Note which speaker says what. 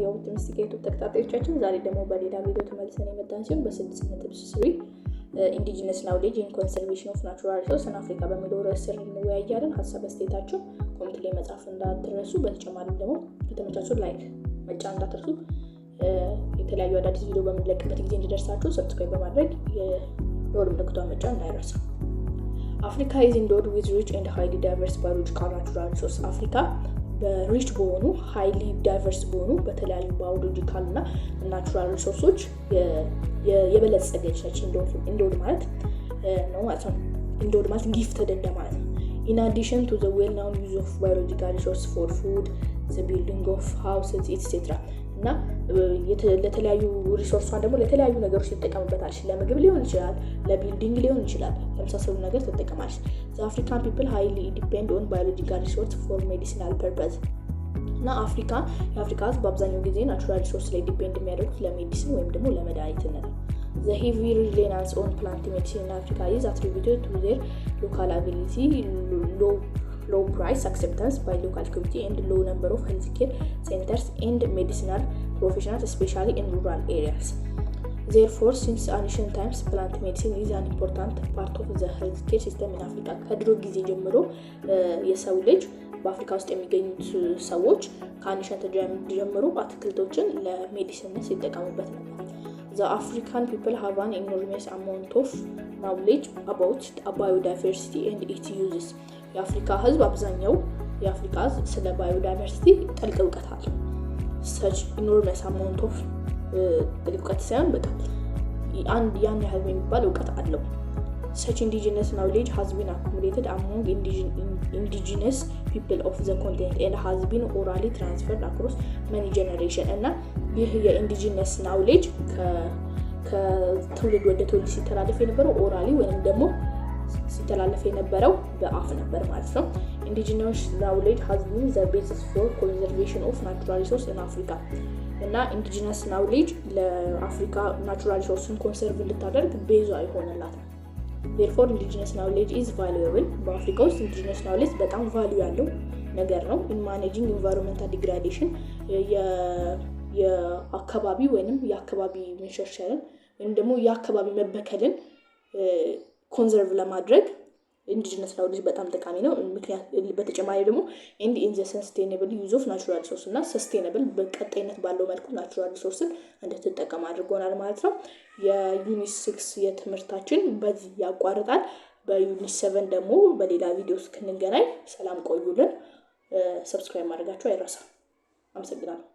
Speaker 1: የኦፕቲሚስቲክ ዩቲዩብ ተከታታዮቻችን ዛሬ ደግሞ በሌላ ቪዲዮ ተመልሰን የመጣን ሲሆን በ6.3 ኢንዲጂነስ ናውሌጅ ኢን ኮንሰርቬሽን ኦፍ ናቹራል ሪሶርስ ኢን አፍሪካ በሚለው ርዕስ ስር እንወያያለን። ሀሳብ አስተያየታችሁ ኮሜንት ላይ መጻፍ እንዳትረሱ። በተጨማሪም ደግሞ ከተመቻችሁ ላይክ መጫን እንዳትረሱ። የተለያዩ አዳዲስ ቪዲዮ በሚለቀቅበት ጊዜ እንዲደርሳችሁ ሰብስክራይብ በማድረግ የደወል ምልክቱን መጫን እንዳይረሳ። አፍሪካ is endowed with rich and highly diverse biological natural resources. አፍሪካ በሪች በሆኑ ሃይሊ ዳይቨርስ በሆኑ በተለያዩ ባዮሎጂካል እና ናቹራል ሪሶርሶች የበለጸገች ነች። ኢንዶድ ማለት ነው ማለት ነው። ኢንዶድ ማለት ጊፍትድ እንደማለት ነው። In addition to the well-known use of biological resources for food, the building of houses, etc. እና ለተለያዩ ሪሶርሷን ደግሞ ለተለያዩ ነገሮች ትጠቀምበታለች። ለምግብ ሊሆን ይችላል፣ ለቢልዲንግ ሊሆን ይችላል፣ ለምሳሌ ነገር ትጠቀማለች። The African people highly depend on biological resources for medicinal purpose. እና የአፍሪካ ህዝብ በአብዛኛው ጊዜ ናቹራል ሪሶርስ ላይ ዲፔንድ የሚያደርጉት ለሜዲሲን ወይም ደግሞ ለመድኃኒትነት ነው። The heavy reliance on plant medicine in Africa is attributed to their local ability, low price acceptance by local community, and low number of healthcare centers and medicinal professionals, especially in rural areas. Therefore, since ancient times, plant medicine is an important part of the healthcare system in Africa. ከድሮ ጊዜ ጀምሮ የሰው ልጅ በአፍሪካ ውስጥ የሚገኙት ሰዎች ከአንሸንት ጀምሮ አትክልቶችን ለሜዲሲንነት ሲጠቀሙበት ነበር። The African people have an enormous amount of knowledge about biodiversity and its uses. የአፍሪካ ህዝብ አብዛኛው የአፍሪካ ህዝብ ስለ ባዮዳይቨርሲቲ ጥልቅ እውቀት አለው። such enormous amount of እውቀት ሳይሆን በጣም ያን ያህል የሚባል እውቀት አለው። Such indigenous knowledge has been accumulated among indigenous people of the continent and has been orally transferred across many generations. እና ይህ የኢንዲጂነስ ናውሌጅ ከትውልድ ወደ ትውልድ ሲተላለፍ የነበረው ኦራሊ ወይም ደግሞ ሲተላለፍ የነበረው በአፍ ነበር ማለት ነው። ኢንዲጂነስ ናውሌጅ has been the basis for conservation of natural resources in Africa. እና ኢንዲጂነስ ናውሌጅ ለአፍሪካ ናቹራል ሪሶርስን ኮንሰርቭ እንድታደርግ ቤዛ ይሆንላታል። Therefore, indigenous knowledge is valuable. በአፍሪካ ውስጥ indigenous knowledge በጣም ቫልዩ ያለው ነገር ነው። In managing environmental degradation, የአካባቢ ወይንም የአካባቢ መሸርሸርን ወይንም ደግሞ የአካባቢ መበከልን ኮንሰርቭ ለማድረግ indigenous knowledge በጣም ጠቃሚ ነው። በተጨማሪ ደግሞ in the sustainable use of natural resources እና sustainable በቀጣይነት ባለው መልኩ natural resources እንድትጠቀም አድርጎናል ማለት ነው። የዩኒት 6 የትምህርታችን በዚህ ያቋርጣል። በዩኒት 7 ደግሞ በሌላ ቪዲዮ እስክንገናኝ ሰላም ቆዩልን። ሰብስክራይብ ማድረጋችሁ አይረሳ። አመሰግናለሁ።